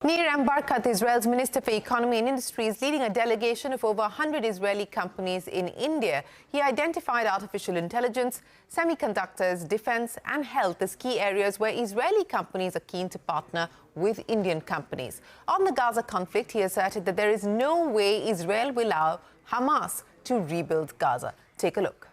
Nir Barkat, Israel's Minister for Economy and Industry, is leading a delegation of over 100 Israeli companies in India. He identified artificial intelligence, semiconductors, defense and health as key areas where Israeli companies are keen to partner with Indian companies. On the Gaza conflict, he asserted that there is no way Israel will allow Hamas to rebuild Gaza. Take a look.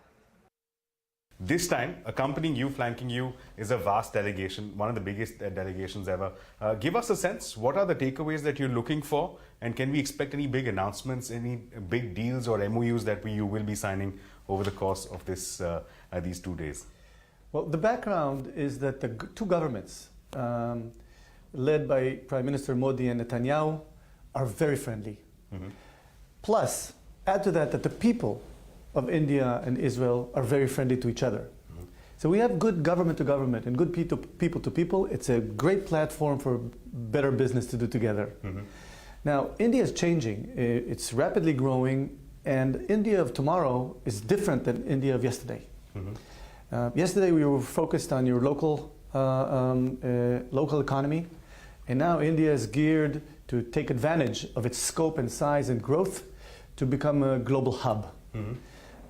This time, accompanying you, flanking you, is a vast delegation, one of the biggest delegations ever. Give us a sense, what are the takeaways that you're looking for? And can we expect any big announcements, any big deals or MOUs that you will be signing over the course of these 2 days? Well, the background is that the two governments, led by Prime Minister Modi and Netanyahu, are very friendly. Mm-hmm. Plus, add to that the people of India and Israel are very friendly to each other. Mm-hmm. So we have good government to government and good people to people. It's a great platform for better business to do together. Mm-hmm. Now, India is changing. It's rapidly growing, and India of tomorrow is different than India of yesterday. Mm-hmm. Yesterday we were focused on your local economy, and now India is geared to take advantage of its scope and size and growth to become a global hub. Mm-hmm.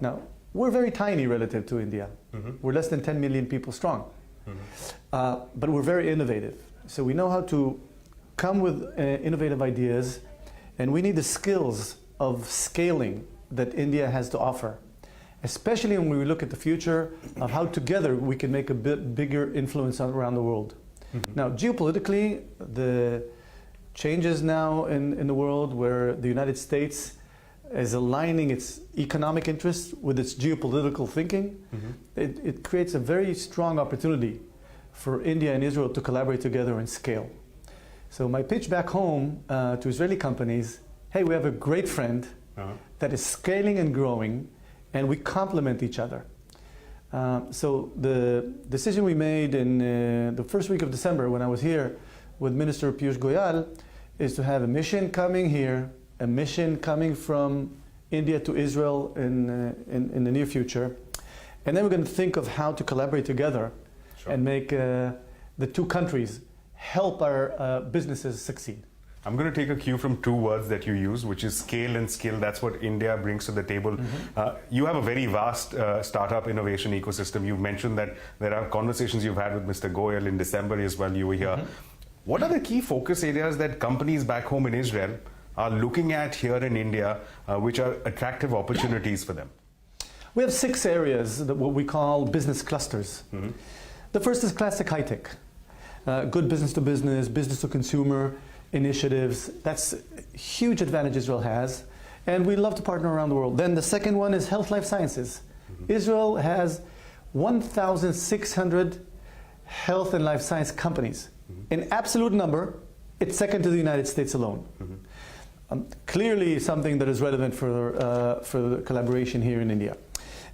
Now, we're very tiny relative to India. Mm-hmm. We're less than 10 million people strong. Mm-hmm. But we're very innovative. So we know how to come with innovative ideas, and we need the skills of scaling that India has to offer, especially when we look at the future of how together we can make a bit bigger influence around the world. Mm-hmm. Now, geopolitically, the changes now in the world where the United States is aligning its economic interests with its geopolitical thinking, mm-hmm. it creates a very strong opportunity for India and Israel to collaborate together and scale. So my pitch back home to Israeli companies, hey, we have a great friend that is scaling and growing, and we complement each other. So the decision we made in the first week of December when I was here with Minister Piyush Goyal is to have a mission coming here, a mission coming from India to Israel in the near future. And then we're going to think of how to collaborate together. Sure. And make the two countries help our businesses succeed. I'm going to take a cue from two words that you use, which is scale and skill. That's what India brings to the table. Mm-hmm. You have a very vast startup innovation ecosystem. You've mentioned that there are conversations you've had with Mr. Goyal in December as well. You were here. Mm-hmm. What are the key focus areas that companies back home in Israel are looking at here in India, which are attractive opportunities for them? We have 6 areas, what we call business clusters. Mm-hmm. The first is classic high-tech. Good business to business, business to consumer initiatives. That's a huge advantage Israel has, and we love to partner around the world. Then the second one is health life sciences. Mm-hmm. Israel has 1,600 health and life science companies. Mm-hmm. In absolute number, it's second to the United States alone. Mm-hmm. Clearly something that is relevant for the collaboration here in India.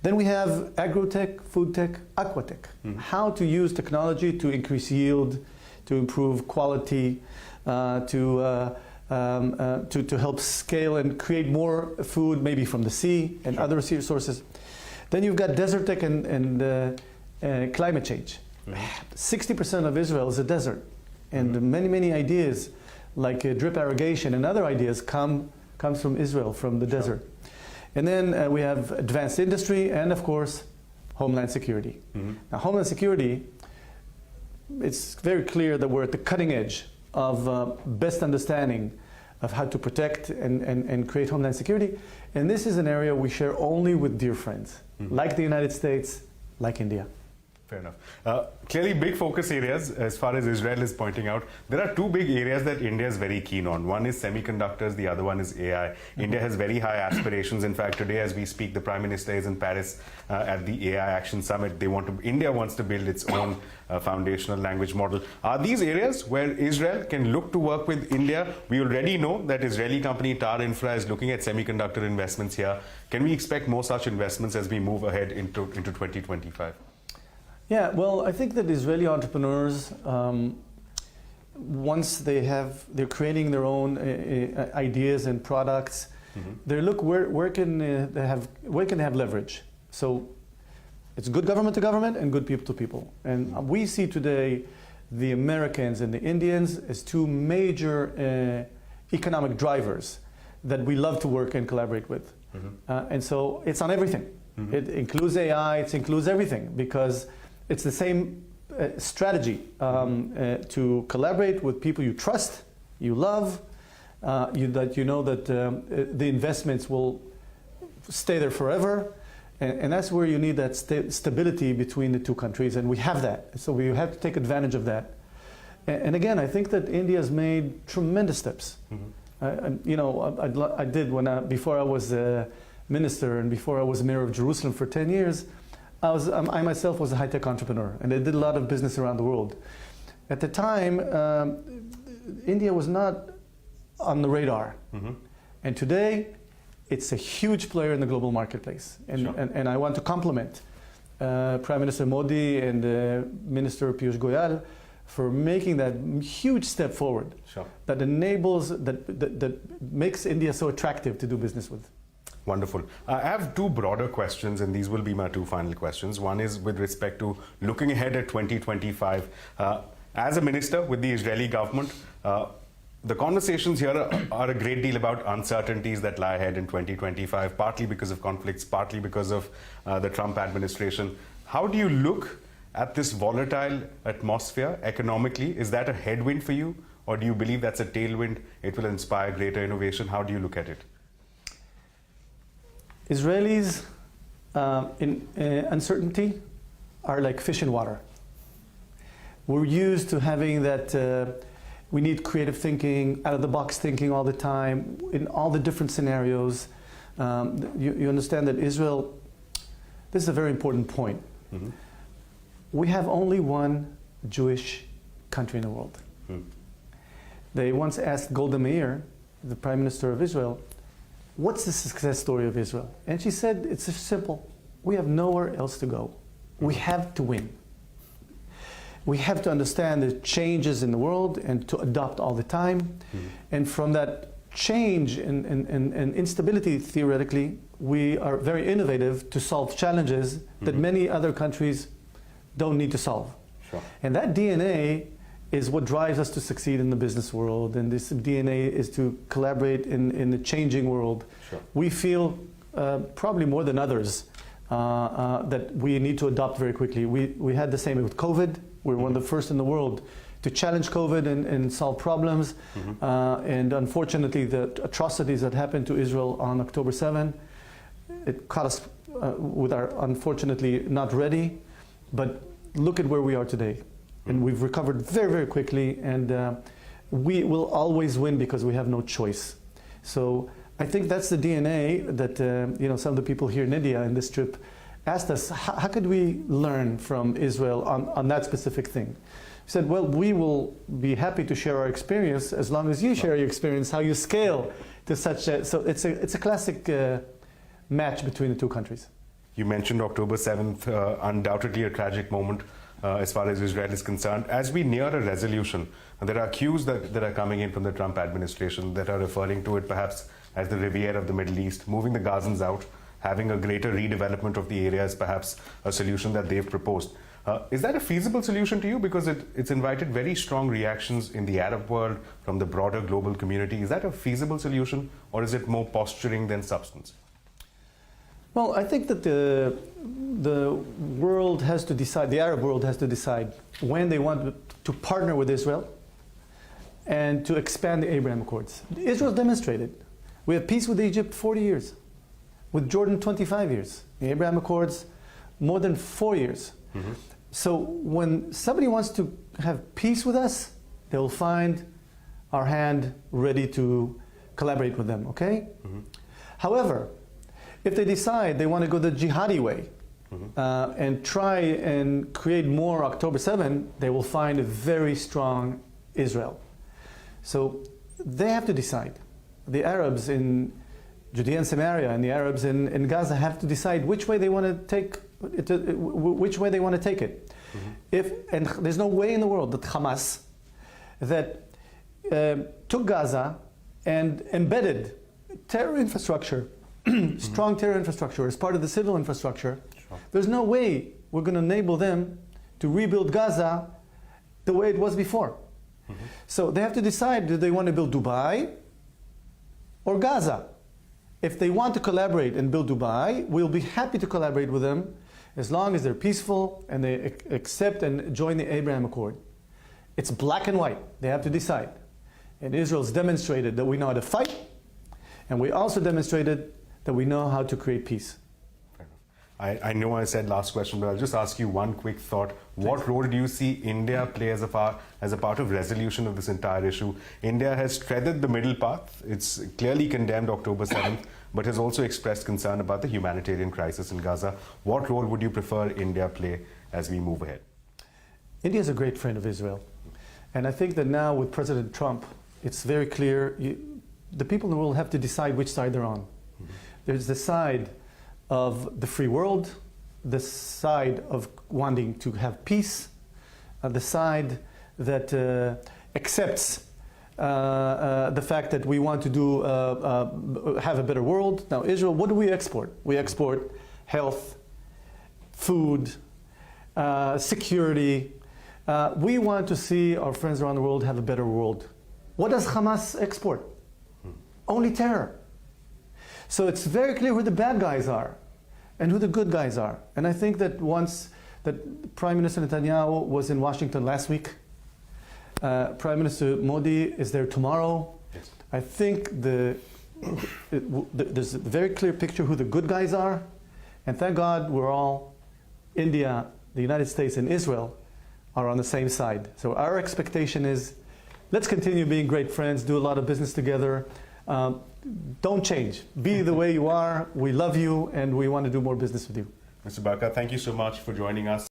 Then we have agrotech, food tech, aquatech. Mm-hmm. How to use technology to increase yield, to improve quality, to help scale and create more food, maybe from the sea and other sources. Then you've got desert tech and climate change. 60% of Israel is a desert, and many ideas like drip irrigation and other ideas comes from Israel, from the desert. And then we have advanced industry and, of course, homeland security. Mm-hmm. Now, homeland security, it's very clear that we're at the cutting edge of best understanding of how to protect and create homeland security. And this is an area we share only with dear friends, mm-hmm. like the United States, like India. Fair enough. Clearly big focus areas as far as Israel is pointing out. There are 2 big areas that India is very keen on. One is semiconductors, the other one is AI. Mm-hmm. India has very high aspirations. In fact, today as we speak, the Prime Minister is in Paris at the AI Action Summit. India wants to build its own foundational language model. Are these areas where Israel can look to work with India? We already know that Israeli company Tar Infra is looking at semiconductor investments here. Can we expect more such investments as we move ahead into 2025? Yeah, well, I think that Israeli entrepreneurs, once they're creating their own ideas and products, mm-hmm. they look where can they have leverage. So it's good government to government and good people to people. And we see today the Americans and the Indians as two major economic drivers that we love to work and collaborate with. And so it's on everything. It includes AI, it includes everything, because it's the same strategy to collaborate with people you trust, you love, that you know that the investments will stay there forever. And that's where you need that stability between the two countries, and we have that. So we have to take advantage of that. And again, I think that India has made tremendous steps. You know, I did before I was a minister and before I was mayor of Jerusalem for 10 years. I myself was a high-tech entrepreneur, and I did a lot of business around the world. At the time, India was not on the radar, and today, it's a huge player in the global marketplace. And I want to compliment Prime Minister Modi and Minister Piyush Goyal for making that huge step forward that enables, that makes India so attractive to do business with. Wonderful. I have two broader questions, and these will be my two final questions. One is with respect to looking ahead at 2025. As a minister with the Israeli government, the conversations here are a great deal about uncertainties that lie ahead in 2025, partly because of conflicts, partly because of the Trump administration. How do you look at this volatile atmosphere economically? Is that a headwind for you, or do you believe that's a tailwind? It will inspire greater innovation. How do you look at it? Israelis in uncertainty are like fish in water. We're used to having that we need creative thinking, out-of-the-box thinking all the time, in all the different scenarios. You understand that Israel, this is a very important point. We have only one Jewish country in the world. They once asked Golda Meir, the Prime Minister of Israel, what's the success story of Israel? And she said, it's simple. We have nowhere else to go. We have to win. We have to understand the changes in the world and to adopt all the time. And from that change and instability, theoretically, we are very innovative to solve challenges that many other countries don't need to solve. And that DNA is what drives us to succeed in the business world. And this DNA is to collaborate in the changing world. We feel probably more than others that we need to adopt very quickly. We had the same with COVID. We were one of the first in the world to challenge COVID and solve problems. And unfortunately, the atrocities that happened to Israel on October 7, it caught us with our, unfortunately, not ready. But look at where we are today. And we've recovered very, very quickly. And we will always win because we have no choice. So I think that's the DNA that you know, some of the people here in India in this trip asked us, how could we learn from Israel on that specific thing? We said, well, we will be happy to share our experience as long as you share your experience, how you scale to such a, so it's a classic match between the two countries. You mentioned October 7th, undoubtedly a tragic moment as far as Israel is concerned. As we near a resolution, there are cues that are coming in from the Trump administration that are referring to it perhaps as the Riviera of the Middle East, moving the Gazans out, having a greater redevelopment of the area is perhaps a solution that they've proposed. Is that a feasible solution to you? Because it's invited very strong reactions in the Arab world, from the broader global community. Is that a feasible solution, or is it more posturing than substance? Well, I think that the world has to decide, the Arab world has to decide when they want to partner with Israel and to expand the Abraham Accords. Israel demonstrated. We have peace with Egypt 40 years. With Jordan, 25 years. The Abraham Accords, more than 4 years. So when somebody wants to have peace with us, they'll find our hand ready to collaborate with them, okay? However, if they decide they want to go the jihadi way and try and create more October 7, they will find a very strong Israel. So they have to decide. The Arabs in Judea and Samaria and the Arabs in Gaza have to decide which way they want to take it. And there's no way in the world that Hamas that took Gaza and embedded terror infrastructure, strong terror infrastructure as part of the civil infrastructure. There's no way we're going to enable them to rebuild Gaza the way it was before. So they have to decide, do they want to build Dubai or Gaza? If they want to collaborate and build Dubai, we'll be happy to collaborate with them as long as they're peaceful and they accept and join the Abraham Accord. It's black and white. They have to decide. And Israel's demonstrated that we know how to fight, and we also demonstrated that we know how to create peace. I know I said last question, but I'll just ask you one quick thought. What role do you see India play as a part of resolution of this entire issue? India has treaded the middle path. It's clearly condemned October 7th, but has also expressed concern about the humanitarian crisis in Gaza. What role would you prefer India play as we move ahead? India is a great friend of Israel. And I think that now with President Trump, it's very clear, the people in the world have to decide which side they're on. There's the side of the free world, the side of wanting to have peace, the side that accepts the fact that we want to have a better world. Now, Israel, what do we export? We export health, food, security. We want to see our friends around the world have a better world. What does Hamas export? Only terror. So it's very clear who the bad guys are and who the good guys are. And I think that once that Prime Minister Netanyahu was in Washington last week, Prime Minister Modi is there tomorrow. Yes. I think there's a very clear picture who the good guys are. And thank God we're all, India, the United States, and Israel are on the same side. So our expectation is, let's continue being great friends, do a lot of business together. Don't change. Be the way you are. We love you, and we want to do more business with you. Mr. Barkat, thank you so much for joining us.